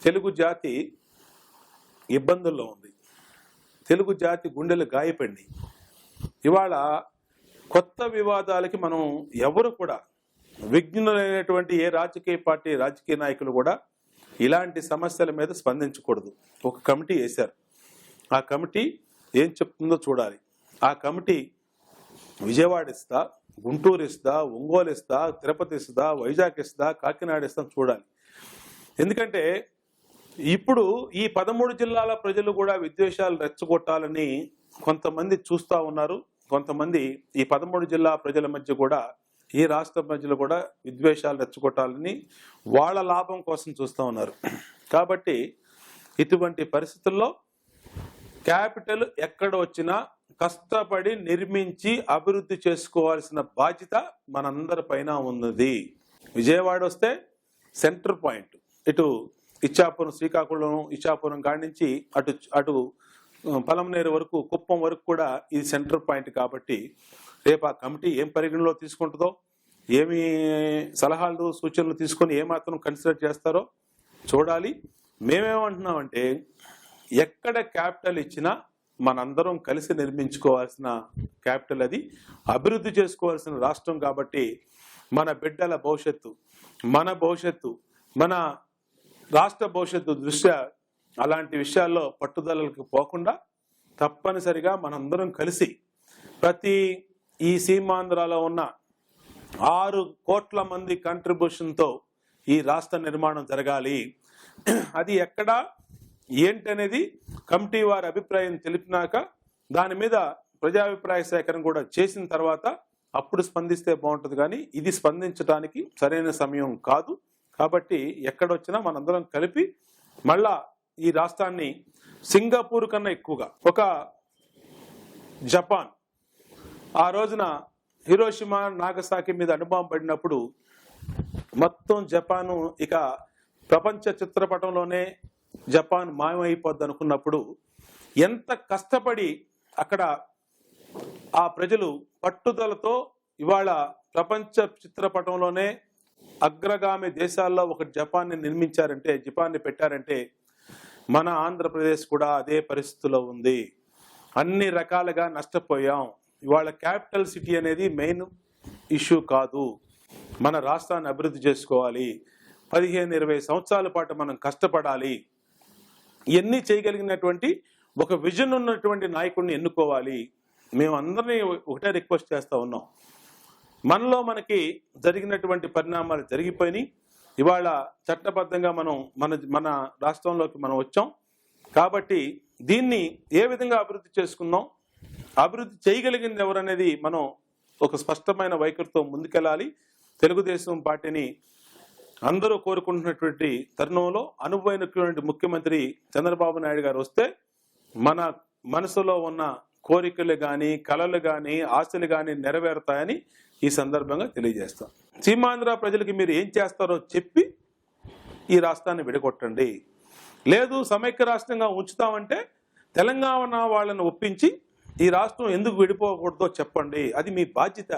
తెలుగు జాతి ఇబ్బందుల్లో ఉంది. తెలుగు జాతి గుండెలు గాయపడి ఇవాళ కొత్త వివాదాలకి మనం ఎవరు కూడా విఘ్నులైనటువంటి ఏ రాజకీయ పార్టీ రాజకీయ నాయకులు కూడా ఇలాంటి సమస్యల మీద స్పందించకూడదు. ఒక కమిటీ వేశారు. ఆ కమిటీ ఏం చెప్తుందో చూడాలి. ఆ కమిటీ విజయవాడ ఇస్తా, గుంటూరు ఇస్తా, ఒంగోలు ఇస్తా, తిరుపతి ఇస్తా, వైజాగ్ ఇస్తా, కాకినాడ ఇస్తా చూడాలి. ఎందుకంటే ఇప్పుడు ఈ 13 జిల్లాల ప్రజలు కూడా విద్వేషాలు రెచ్చగొట్టాలని కొంతమంది చూస్తూ ఉన్నారు. కొంతమంది ఈ 13 జిల్లా ప్రజల మధ్య కూడా ఈ రాష్ట్ర మధ్యలో కూడా విద్వేషాలు రెచ్చగొట్టాలని వాళ్ళ లాభం కోసం చూస్తూ ఉన్నారు. కాబట్టి ఇటువంటి పరిస్థితుల్లో క్యాపిటల్ ఎక్కడ వచ్చినా కష్టపడి నిర్మించి అభివృద్ధి చేసుకోవాల్సిన బాధ్యత మనందరి పైన ఉన్నది. విజయవాడ వస్తే సెంటర్ పాయింట్, ఇటు ఇచ్చాపురం, శ్రీకాకుళం, ఇచ్చాపురం కాడి నుంచి అటు పలమనేరు వరకు, కుప్పం వరకు కూడా ఇది సెంటర్ పాయింట్. కాబట్టి రేపు ఆ కమిటీ ఏం పరిగణలో తీసుకుంటుందో, ఏమి సలహాలు సూచనలు తీసుకొని ఏమాత్రం కన్సిడర్ చేస్తారో చూడాలి. మేమేమంటున్నామంటే ఎక్కడ క్యాపిటల్ ఇచ్చినా మనందరం కలిసి నిర్మించుకోవాల్సిన క్యాపిటల్, అది అభివృద్ధి చేసుకోవాల్సిన రాష్ట్రం. కాబట్టి మన బిడ్డల భవిష్యత్తు, మన భవిష్యత్తు, మన రాష్ట్ర భవిష్యత్తు దృష్ట్యా అలాంటి విషయాల్లో పట్టుదలలకు పోకుండా తప్పనిసరిగా మనందరం కలిసి ప్రతి ఈ సీమాంధ్రాలో ఉన్న 6 కోట్ల మంది కంట్రిబ్యూషన్తో ఈ రాష్ట్ర నిర్మాణం జరగాలి. అది ఎక్కడ ఏంటనేది కమిటీ వారి అభిప్రాయం తెలిపినాక దాని మీద ప్రజాభిప్రాయ సేకరణ కూడా చేసిన తర్వాత అప్పుడు స్పందిస్తే బాగుంటుంది. కానీ ఇది స్పందించడానికి సరైన సమయం కాదు. కాబట్టి ఎక్కడొచ్చినా మనందరం కలిపి మళ్ళా ఈ రాష్ట్రాన్ని సింగపూర్ కన్నా ఎక్కువగా, ఒక జపాన్ ఆ రోజున హిరోషిమా నాగసాకి మీద అణుబాంబు పడినప్పుడు మొత్తం జపాను ఇక ప్రపంచ చిత్రపటంలోనే జపాన్ మాయమైపోద్ది అనుకున్నప్పుడు ఎంత కష్టపడి అక్కడ ఆ ప్రజలు పట్టుదలతో ఇవాళ ప్రపంచ చిత్రపటంలోనే అగ్రగామి దేశాల్లో ఒక జపాన్ని నిర్మించారంటే, జపాన్ని పెట్టారంటే మన ఆంధ్రప్రదేశ్ కూడా అదే పరిస్థితిలో ఉంది. అన్ని రకాలుగా నష్టపోయాం. ఇవాళ క్యాపిటల్ సిటీ అనేది మెయిన్ ఇష్యూ కాదు. మన రాష్ట్రాన్ని అభివృద్ధి చేసుకోవాలి. 15-20 సంవత్సరాల పాటు మనం కష్టపడాలి. ఇవన్నీ చేయగలిగినటువంటి ఒక విజన్ ఉన్నటువంటి నాయకుడిని ఎన్నుకోవాలి. మేము అందరినీ ఒకటే రిక్వెస్ట్ చేస్తూ ఉన్నాం. మనలో మనకి జరిగినటువంటి పరిణామాలు జరిగిపోయినాయి. ఇవాళ చట్టబద్ధంగా మనం మన రాష్ట్రంలోకి మనం వచ్చాం. కాబట్టి దీన్ని ఏ విధంగా అభివృద్ధి చేసుకుందాం, అభివృద్ధి చేయగలిగింది ఎవరనేది మనం ఒక స్పష్టమైన వైఖరితో ముందుకెళ్ళాలి. తెలుగుదేశం పార్టీని అందరూ కోరుకుంటున్నటువంటి తరుణంలో అనుభవైనటువంటి ముఖ్యమంత్రి చంద్రబాబు నాయుడు గారు వస్తే మన మనసులో ఉన్న కోరికలు కానీ, కలలు కానీ, ఆశలు కానీ నెరవేరుతాయని ఈ సందర్భంగా తెలియజేస్తాం. సీమాంధ్ర ప్రజలకి మీరు ఏం చేస్తారో చెప్పి ఈ రాష్ట్రాన్ని విడగొట్టండి. లేదు సమైక్య రాష్ట్రంగా ఉంచుతామంటే తెలంగాణ వాళ్ళని ఒప్పించి ఈ రాష్ట్రం ఎందుకు విడిపోకూడదో చెప్పండి. అది మీ బాధ్యత.